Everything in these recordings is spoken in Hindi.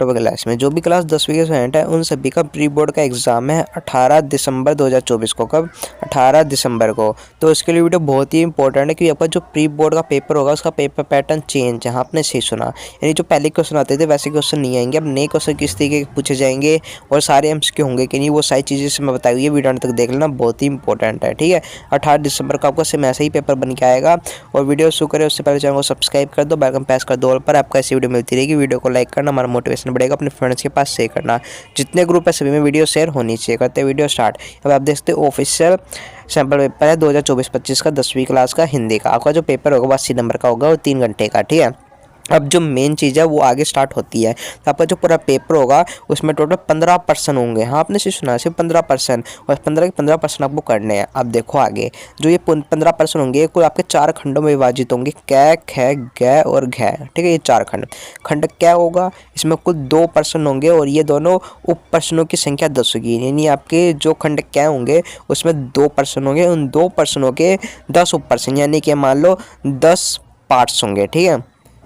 अक्टूबर क्लास में। जो भी क्लास 10वीं के स्टूडेंट है उन सभी का प्री बोर्ड का एग्जाम है 18 दिसंबर 2024 को। कब? 18 दिसंबर को। तो इसके लिए वीडियो बहुत ही इंपॉर्टेंट है, क्योंकि आपका जो प्री बोर्ड का पेपर होगा उसका पेपर पैटर्न चेंज है। आपने सही सुना, यानी जो पहले क्वेश्चन आते थे वैसे क्वेश्चन नहीं आएंगे, अब नए क्वेश्चन किस तरीके के पूछे जाएंगे और सारे एमसीक्यू होंगे कि नहीं, वो सारी चीज़ें से मैं बताई हुई है, वीडियो तक देख लेना, बहुत ही इंपॉर्टेंट है। ठीक है, 18 दिसंबर को आपका सेम ऐसा ही पेपर बन के आएगा। और वीडियो शुरू करें उससे पहले चैनल को सब्सक्राइब कर दो, बेल आइकन प्रेस कर दो, और पर आपको ऐसी वीडियो मिलती रहेगी। वीडियो को लाइक करना, हमारा मोटिवेशन बढ़ेगा, अपने फ्रेंड्स के पास शेयर करना, जितने ग्रुप है सभी में वीडियो शेयर होनी चाहिए। करते हैं वीडियो स्टार्ट। अब आप देखते हो ऑफिशियल सैम्पल पेपर है 2024-25 का 10वीं क्लास का हिंदी का। आपका जो पेपर होगा 80 नंबर का होगा और 3 घंटे का। ठीक है, अब जो मेन चीज़ है वो आगे स्टार्ट होती है। तो आपका जो पूरा पेपर होगा उसमें टोटल 15% होंगे। हाँ, आपने सिर्फ सुना, सिर्फ 15%, और 15 के 15% आपको करने हैं। अब देखो आगे जो ये 15% होंगे कुल आपके 4 खंडों में विभाजित होंगे, कै, ख, ग और घ। ठीक है, ये 4 खंड। खंड क्या होगा, इसमें कुल 2% होंगे और ये दोनों उप प्रश्नों की संख्या 10 होगी। यानी आपके जो खंड क्या होंगे उसमें 2% होंगे, उन 2% के 10 उप प्रश्न, यानी कि मान लो 10 पार्ट्स होंगे। ठीक है,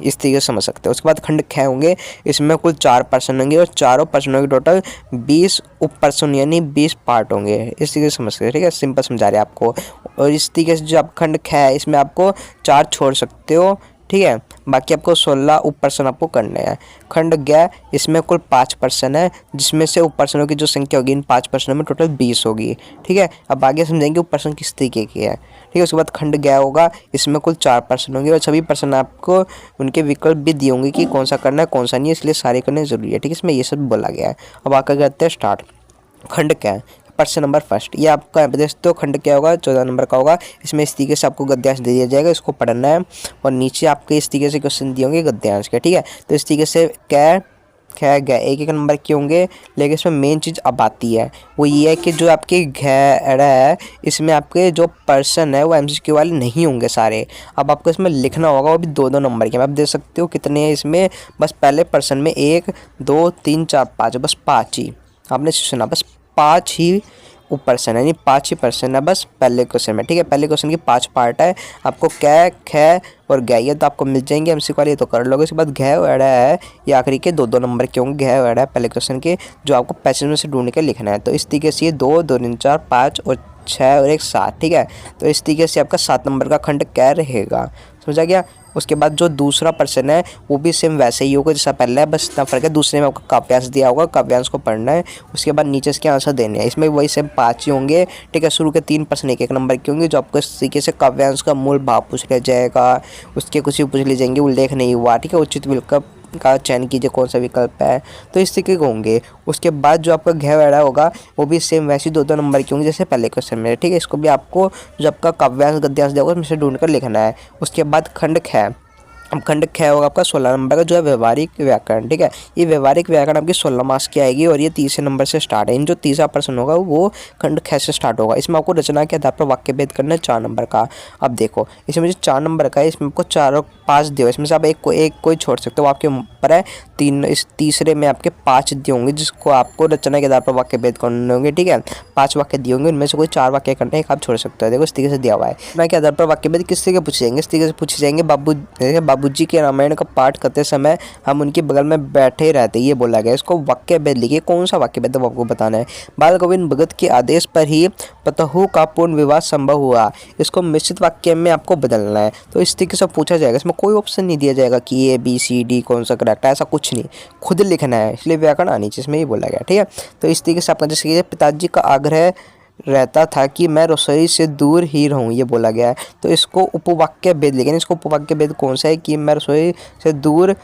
इस तरीके से समझ सकते हो। उसके बाद खंड ख होंगे, इसमें कुल 4% होंगे और चारों प्रश्नों के टोटल 20 उप प्रश्न यानी 20 पार्ट होंगे। इस तरीके से समझ सकते हो। ठीक है, सिंपल समझा रहे हैं आपको। और इस तरीके से जो आप खंड ख है इसमें आपको 4 छोड़ सकते हो। ठीक है, बाकी आपको 16 उप प्रश्न आपको करने हैं। खंड ग, इसमें कुल 5% है, जिसमें से उप प्रश्नों की जो संख्या होगी इन 5 प्रश्नों में टोटल 20 होगी। ठीक है, अब आगे समझेंगे उप प्रश्न किस तरीके की है। ठीक है, उसके बाद खंड ग होगा, इसमें कुल 4% होंगे और सभी प्रश्न आपको उनके विकल्प भी दिए होंगे कि कौन सा करना है कौन सा नहीं है, इसलिए सारे करने जरूरी है। ठीक है, इसमें ये सब बोला गया है। अब आकर करते हैं स्टार्ट। खंड क्या है, प्रश्न नंबर फर्स्ट, ये आपका तो खंड क्या होगा 14 नंबर का होगा। इसमें इस तरीके से आपको गद्यांश दे दिया जाएगा, इसको पढ़ना है और नीचे आपके इस तरीके से क्वेश्चन दिए होंगे गद्यांश के। ठीक है, तो इस तरीके से क्या ख ग एक एक नंबर के होंगे, लेकिन इसमें मेन चीज़ अब आती है वो ये है कि जो आपके घड़ा है इसमें आपके जो पर्सन है वो एमसीक्यू वाले नहीं होंगे सारे। अब आपको इसमें लिखना होगा, वो भी 2-2 नंबर के। आप देख सकते हो कितने हैं इसमें, बस पहले पर्सन में 1 2 3 4 5, बस 5 ही आपने सुना, बस 5 ही ऊपर से यानी 5 ही पर्सन है बस पहले क्वेश्चन में। ठीक है, पहले क्वेश्चन की 5 पार्ट है। आपको कै, ख और ग ये तो आपको मिल जाएंगे एमसीक्यू वाले, तो कर लोगे। उसके बाद घ वड़ा है, ये आखिरी के 2-2 नंबर के होंगे। घ वड़ा है पहले क्वेश्चन के, जो आपको पैसेज में से ढूंढ के लिखना है। तो इस तरीके से ये 2 2 3 4 5 और 6 और 1 7। ठीक है, तो इस तरीके से आपका 7 नंबर का खंड क्या रहेगा, समझा गया। उसके बाद जो दूसरा पर्सन है वो भी सेम वैसे ही होगा जैसा पहला है, बस इतना फर्क है दूसरे में आपको काव्यांश दिया होगा, काव्यांश को पढ़ना है। उसके बाद नीचे इसके आंसर देने हैं, इसमें वही सेम 5 ही होंगे। ठीक है, शुरू के 3 पर्सन 1-1 नंबर के होंगे, जो आपको इस तरीके से काव्यांश का मूल भाव पूछ लिया जाएगा, उसके कुछ भी पूछ लिए जाएंगे, उल्लेख नहीं हुआ। ठीक है, उचित विकल्प का चयन कीजिए कौन सा विकल्प है, तो इस तरीके के होंगे। उसके बाद जो आपका घ वड़ा होगा वो भी सेम वैसे 2-2 नंबर के होंगे जैसे पहले क्वेश्चन में। ठीक है, इसको भी आपको जो आपका काव्यांश गद्यांश दिया होगा उसमें से ढूंढ कर लिखना है। उसके बाद खंड ख, अब खंड ख होगा आपका 16 नंबर का, जो है व्यवहारिक व्याकरण। ठीक है, ये व्यवहारिक व्याकरण आपकी 16 मार्क्स की आएगी और ये तीसरे नंबर से स्टार्ट है। इन जो तीसरा पर्सन होगा वो खंड ख से स्टार्ट होगा। इसमें आपको रचना के आधार पर वाक्य भेद करना है 4 नंबर का। अब देखो इसमें जो 4 नंबर का है इसमें आपको 4 और 5 दिए, इसमें से आप एक कोई छोड़ सकते हो, आपके ऊपर है। इस तीसरे में आपके 5 दिए होंगे जिसको आपको रचना के आधार पर वाक्य भेद करने होंगे। ठीक है, 5 वाक्य दिए होंगे, उनमें से कोई 4 वाक्य करना है, एक आप छोड़ सकते हो। देखो इस तरीके से दिया हुआ है। रचना के आधार पर वाक्य भेद किस तरीके पूछे जाएंगे, इस तरीके से पूछे जाएंगे। बाबूजी के रामायण का पाठ करते समय हम उनके बगल में बैठे रहते, ये बोला गया। इसको वाक्य भेद लिखिए, कौन सा वाक्य भेद आपको बताना है। बाल गोविंद भगत के आदेश पर ही पतहू का पूर्ण विवाह संभव हुआ, इसको मिश्रित वाक्य में आपको बदलना है। तो इस तरीके से पूछा जाएगा, इसमें कोई ऑप्शन नहीं दिया जाएगा कि ए बी सी डी कौन सा करेक्ट है, ऐसा कुछ नहीं, खुद लिखना है, इसलिए व्याकरण आनी चाहिए, इसमें ये बोला गया। ठीक है, तो इस तरीके से आपका जैसे पिताजी का आग्रह रहता था कि मैं रसोई से दूर ही रहूं, ये बोला गया है। तो इसको उपवाक्य भेद लिखेंगे, इसको उपवाक्य भेद कौन सा है कि मैं रसोई से दूर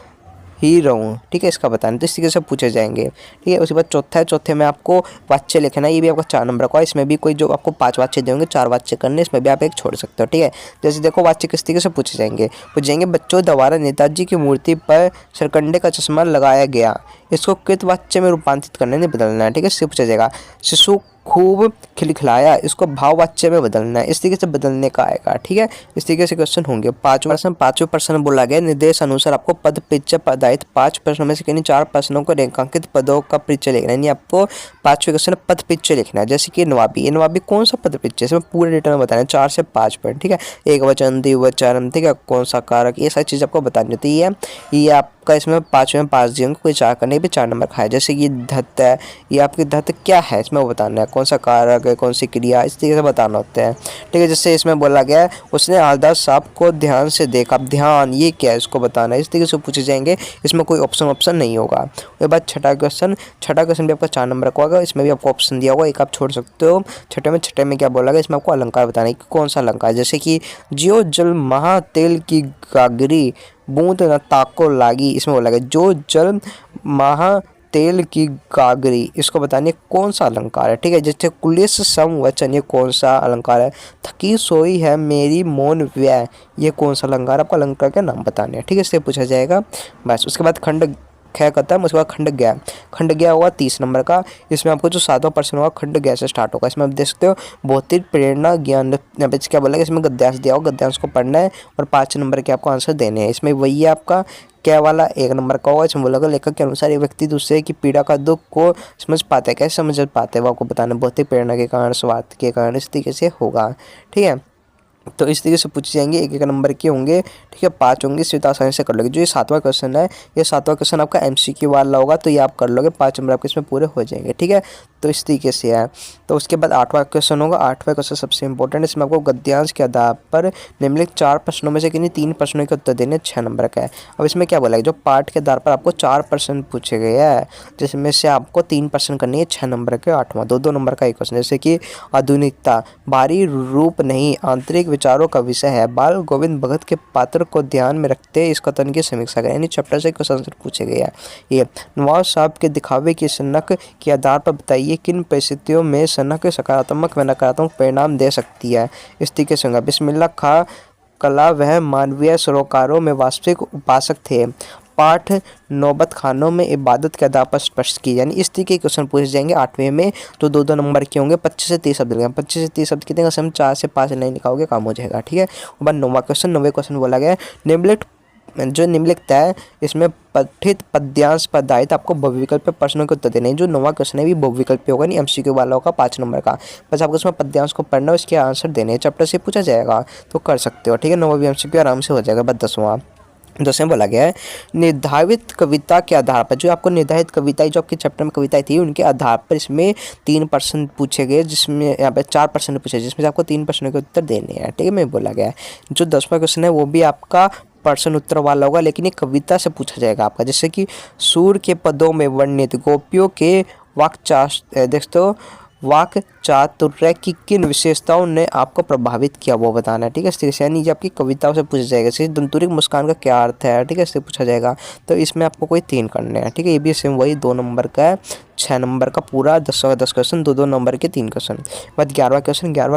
ही रहूं। ठीक है, इसका बताना, तो इस तरीके से पूछे जाएंगे। ठीक है, उसके बाद चौथा है, चौथे में आपको वाच्य लिखना है, ये भी आपका 4 नंबर का है। इसमें भी कोई जो आपको 5 वाच्य देंगे, 4 वाच्य करने, इसमें भी आप एक छोड़ सकते हो। ठीक है, जैसे देखो वाच्य किस तरीके से पूछे जाएंगे, बच्चों द्वारा नेताजी की मूर्ति पर सरकंडे का चश्मा लगाया गया, इसको कृत वाच्य में रूपांतरित करने नहीं बदलना है। ठीक है, इससे पूछा जाएगा। शिशु खूब खिलखिलाया, इसको भाववाच्य में बदलना है, इस तरीके से बदलने का आएगा। ठीक है, इस तरीके से क्वेश्चन होंगे। 5वें प्रश्न बोला गया निर्देश अनुसार आपको पद परिचय पदार्थ 5 प्रश्नों में से किन्हीं 4 प्रश्नों को रेखांकित पदों का परिचय लिखना है, यानी आपको 5वें क्वेश्चन में पद परिचय लिखना है। जैसे कि नवाबी कौन सा पद परिचय, इसमें पूरे डिटेल में बताना है, 4 से 5 पॉइंट। ठीक है, एक वचन द्विवचन, ठीक है, कौन सा कारक, ये सारी चीज़ आपको बतानी होती है। ये आप आपका इसमें 5 में 5 दिए होंगे, कोई 4 करने भी 4 नंबर का है। जैसे कि धत है, ये आपकी धत क्या है इसमें वो बताना है, कौन सा कारक है, कौन सी क्रिया, इस तरीके से बताना होता है। ठीक है, जैसे इसमें बोला गया है उसने आधा सांप को ध्यान से देखा। अब ध्यान ये क्या है इसको बताना है, इस तरीके से पूछे जाएंगे। इसमें कोई ऑप्शन नहीं होगा। उसके बाद छठा क्वेश्चन भी आपका 4 नंबर का होगा। इसमें भी आपको ऑप्शन दिया होगा, एक आप छोड़ सकते हो। छठे में क्या बोला गया, इसमें आपको अलंकार बताना है कि कौन सा अलंकार, जैसे कि ज्यो जल महा तेल की गागरी बूंद न ताको लागी। इसमें बोला गया जो जल महा तेल की गागरी, इसको बताने कौन सा अलंकार है। ठीक है, जैसे कुलिस समवचन, ये कौन सा अलंकार है। थकी सोई है मेरी मौन व्यय, ये कौन सा अलंकार, आपको अलंकार के नाम बताने हैं। ठीक है, इससे पूछा जाएगा बस। उसके बाद खंड ख खत्म, उसके बाद खंड गया होगा 30 नंबर का। इसमें आपको जो 7वां प्रश्न होगा खंड गया से स्टार्ट होगा। इसमें आप देख सकते हो भौतिक प्रेरणा ज्ञान, यहाँ पे क्या बोला है, इसमें गद्यांश दिया होगा, गद्यांश को पढ़ना है और 5 नंबर के आपको आंसर देने हैं। इसमें वही है आपका क्या वाला 1 नंबर का होगा। इसमें बोला गया लेखक के अनुसार एक व्यक्ति दूसरे की पीड़ा का दुख को समझ पाता है, कैसे समझ पाते हैं वो आपको बताना, भौतिक प्रेरणा के कारण, स्वार्थ के कारण, इस तरीके से होगा। ठीक है, तो इस तरीके से पूछे जाएंगे, एक नंबर के होंगे। ठीक है, 5 होंगे, इसे तो आसानी से कर लोगे। जो ये 7वां क्वेश्चन है, ये 7वां क्वेश्चन आपका MCQ वाला होगा, तो ये आप कर लोगे, 5 नंबर आपके इसमें पूरे हो जाएंगे। ठीक है, तो इस तरीके से है। तो उसके बाद 8वां क्वेश्चन होगा। 8वां क्वेश्चन सबसे इंपॉर्टेंट, इसमें आपको गद्यांश के आधार पर निम्नलिखित 4 प्रश्नों में से किन्हीं 3 प्रश्नों के उत्तर देने, 6 नंबर का है। अब इसमें क्या बोला है, जो पाठ के आधार पर आपको 4 प्रश्न पूछे गए हैं, जिसमें से आपको 3 प्रश्न करनी है, 6 नंबर के। 8वां 2-2 नंबर का एक क्वेश्चन, जैसे कि आधुनिकता बाहरी रूप नहीं आंतरिक विचारों का विषय है, बाल गोविंद भगत के पात्र को ध्यान में रखते इस कथन की समीक्षा करें, यानी चैप्टर से क्वेश्चन आंसर पूछे गए हैं। ये नवाब साहब के दिखावे की सनक के आधार पर बताइए किन परिस्थितियों में सनक सकारात्मक व नकारात्मक परिणाम दे सकती है। इस तरीके से होगा। बिस्मिल्लाह खां कला वह मानवीय सरोकारों में वास्तविक उपासक थे, पाठ नौबत खानों में इबादत के आधार पर स्पष्ट की, यानी इस तरीके के क्वेश्चन पूछे जाएंगे 8वें में। तो 2-2 नंबर के होंगे, 25 से 30 शब्द लगेंगे। 25 से 30 शब्द कितने का सम 4 से 5 नहीं लिखाओगे काम हो जाएगा। ठीक है, और बाद 9वां क्वेश्चन बोला गया निम्नलिखित है इसमें पठित पद्यांश पर आधारित आपको बहुविकल्प पे प्रश्नों के उत्तर देने हैं। जो 9वां क्वेश्चन है भी बहुविकल्प पे होगा, नहीं MCQ वाला होगा 5 नंबर का। बस आपको इसमें पद्यांश को पढ़ना है, इसके आंसर देने हैं, चैप्टर से पूछा जाएगा तो कर सकते हो। ठीक है, 9वां भी MCQ आराम से हो जाएगा। बस 10वें बोला गया है निर्धारित कविता के आधार पर, जो आपको निर्धारित कविताएं जो आपके चैप्टर में कविताएं थी उनके आधार पर इसमें 3 प्रश्न पूछे गए, जिसमें यहाँ पे 4 प्रश्न पूछे, जिसमें से आपको 3 प्रश्नों के उत्तर देने हैं। ठीक है, मैं बोला गया है। जो 10वां क्वेश्चन है वो भी आपका प्रश्न उत्तर वाला होगा, लेकिन ये कविता से पूछा जाएगा आपका, जैसे कि सूर के पदों में वर्णित गोपियों के वाक चातुर्य की किन विशेषताओं ने आपको प्रभावित किया वो बताना है। ठीक है, इस तरीके से, यानी ये आपकी कविताओं से पूछा जाएगा। जैसे दंतुरिक मुस्कान का क्या अर्थ है, ठीक है, इससे पूछा जाएगा। तो इसमें आपको कोई 3 करने हैं। ठीक है, ये भी सेम वही 2 नंबर का है, 6 नंबर का पूरा 10 क्वेश्चन, 2-2 नंबर के 3 क्वेश्चन। बाद 11वां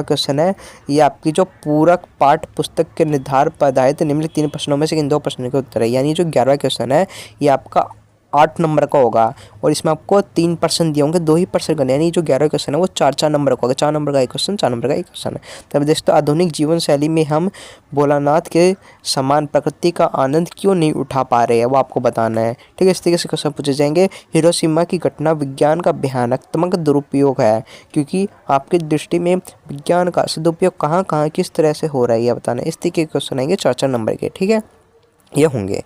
क्वेश्चन है, ये आपकी जो पूरक पाठ पुस्तक के निर्धार पर आधारित निम्नलिखित 3 प्रश्नों में से इन 2 प्रश्नों के उत्तर है। यानी जो 11वां क्वेश्चन है ये आपका 8 नंबर का होगा, और इसमें आपको 3 प्रश्न दिए होंगे, 2 ही प्रश्न करने, यानी जो 11वां क्वेश्चन है वो 4-4 नंबर का होगा। 4 नंबर का एक क्वेश्चन, 4 नंबर का एक क्वेश्चन है। तब देखते आधुनिक जीवन शैली में हम भोलानाथ के समान प्रकृति का आनंद क्यों नहीं उठा पा रहे हैं, वो आपको बताना है। ठीक है, इस तरीके से क्वेश्चन पूछे जाएंगे। हिरोशिमा की घटना विज्ञान का भयानकतम दुरुपयोग है, क्योंकि आपकी दृष्टि में विज्ञान का सदुपयोग कहाँ कहाँ किस तरह से हो रहा है, यह बताना है। इस तरीके के क्वेश्चन आएंगे 4-4 नंबर के। ठीक है, ये होंगे।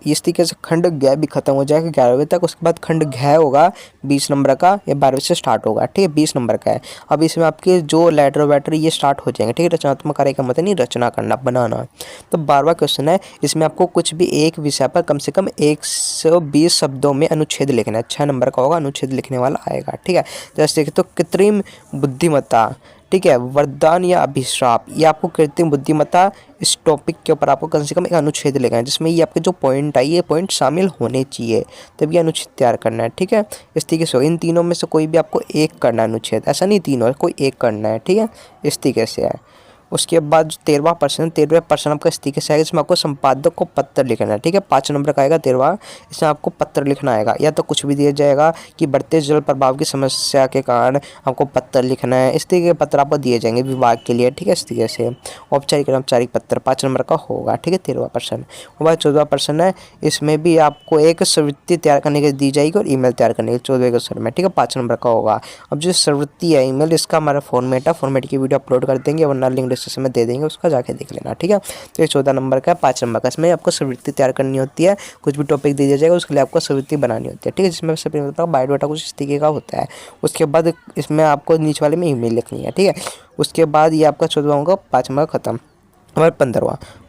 इस तरीके से खंड ग भी खत्म हो जाएगा 11वें तक। उसके बाद खंड घ होगा 20 नंबर का, ये 12वें से स्टार्ट होगा। ठीक है, 20 नंबर का है। अब इसमें आपके जो लेटर वैटर ये स्टार्ट हो जाएंगे। ठीक है, रचनात्मक कार्य का मतलब नहीं रचना करना, बनाना। तो 12वां क्वेश्चन है, इसमें आपको कुछ भी एक विषय पर कम से कम 120 शब्दों में अनुच्छेद लिखना है। 6 नंबर का होगा, अनुच्छेद लिखने वाला आएगा। ठीक है, जैसे देखिए तो कृत्रिम बुद्धिमत्ता, ठीक है, वरदान या अभिश्राप, ये आपको कृत्रिम बुद्धिमत्ता, इस टॉपिक के ऊपर आपको कम से कम एक अनुच्छेद लिखना है, जिसमें ये आपके जो पॉइंट आई ये पॉइंट शामिल होने चाहिए, तब ये अनुच्छेद तैयार करना है। ठीक है, इस तरीके से इन तीनों में से कोई भी आपको एक करना है अनुच्छेद, ऐसा नहीं तीनों, कोई एक करना है। ठीक है, इस तरीके से है। उसके बाद 13वां प्रश्न आपका इस तरीके से आएगा, इसमें आपको संपादक को पत्र लिखना है। ठीक है, 5 नंबर का आएगा 13वां, इसमें आपको पत्र लिखना आएगा, या तो कुछ भी दिया जाएगा कि बढ़ते जल प्रभाव की समस्या के कारण आपको पत्र लिखना है। इस तरीके के पत्र आपको दिए जाएंगे विभाग के लिए। ठीक है, इस तरीके से औपचारिक अनौपचारिक पत्र 5 नंबर का होगा। ठीक है, 13वां प्रश्न। उसके बाद 14वां प्रश्न है, इसमें भी आपको एक प्रवृत्ति तैयार करने के दी जाएगी और ईमेल तैयार करने के 14वें क्वेश्चन में। ठीक है, 5 नंबर का होगा। अब जो प्रवृत्ति है ईमेल, इसका हमारा फॉर्मेट है, फॉर्मेट की वीडियो अपलोड कर देंगे, वरना लिंक डिस्क्रिप्शन में दे देंगे, उसका जाके देख लेना, ठीक है। तो ये 14 नंबर का, 5 नंबर का, इसमें आपको प्रवृत्ति तैयार करनी होती है। कुछ भी टॉपिक दिया जाएगा उसके लिए आपको प्रवृत्ति बनानी होती है, ठीक है, जिसमें सबसे पहले बायोडाटा कुछ इस तरीके का होता है। उसके बाद इसमें आपको नीचे वाले में ईमेल लिखनी है, ठीक है। उसके बाद ये आपका 14वां होगा, 5 नंबर खत्म। और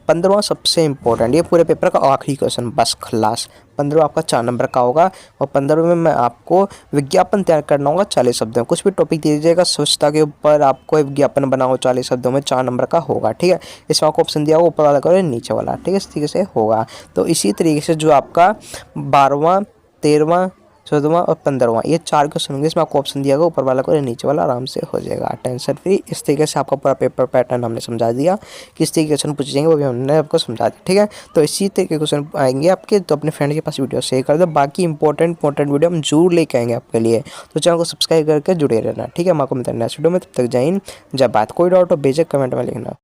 15वां सबसे इंपॉर्टेंट, ये पूरे पेपर का आखिरी क्वेश्चन बस खलास। 15वां आपका 4 नंबर का होगा और 15वें में आपको विज्ञापन तैयार करना होगा 40 शब्दों में। कुछ भी टॉपिक दिया जाएगा स्वच्छता के ऊपर, आपको विज्ञापन बनाओ 40 शब्दों में, 4 नंबर का होगा, ठीक है। इसमें आपको ऑप्शन दिया होगा ऊपर वाला करो नीचे वाला, ठीक है, इस तरीके से होगा। तो इसी तरीके से जो आपका 12वां, 13वां, 14वां और 15वां, ये 4 क्वेश्चन होंगे। इसमें आपको ऑप्शन दिया होगा ऊपर वाला को नीचे वाला, आराम से हो जाएगा टेंशन फ्री। इस तरीके से आपका पूरा पेपर पैटर्न हमने समझा दिया, किस तरीके के क्वेश्चन पूछे जाएंगे वो भी हमने आपको समझा दिया, ठीक है। तो इसी तरीके के क्वेश्चन आएंगे आपके, तो अपने फ्रेंड के पास वीडियो शेयर कर दो। बाकी इंपॉर्टेंट वीडियो हम जरूर लेके आएंगे आपके लिए, तो चैनल को सब्सक्राइब करके जुड़े रहना, ठीक है। हम आपको मिलते हैं नेक्स्ट वीडियो में, तब तक जय हिंद, जय भारत। कोई डाउट हो बेझिझक कमेंट में लिखना।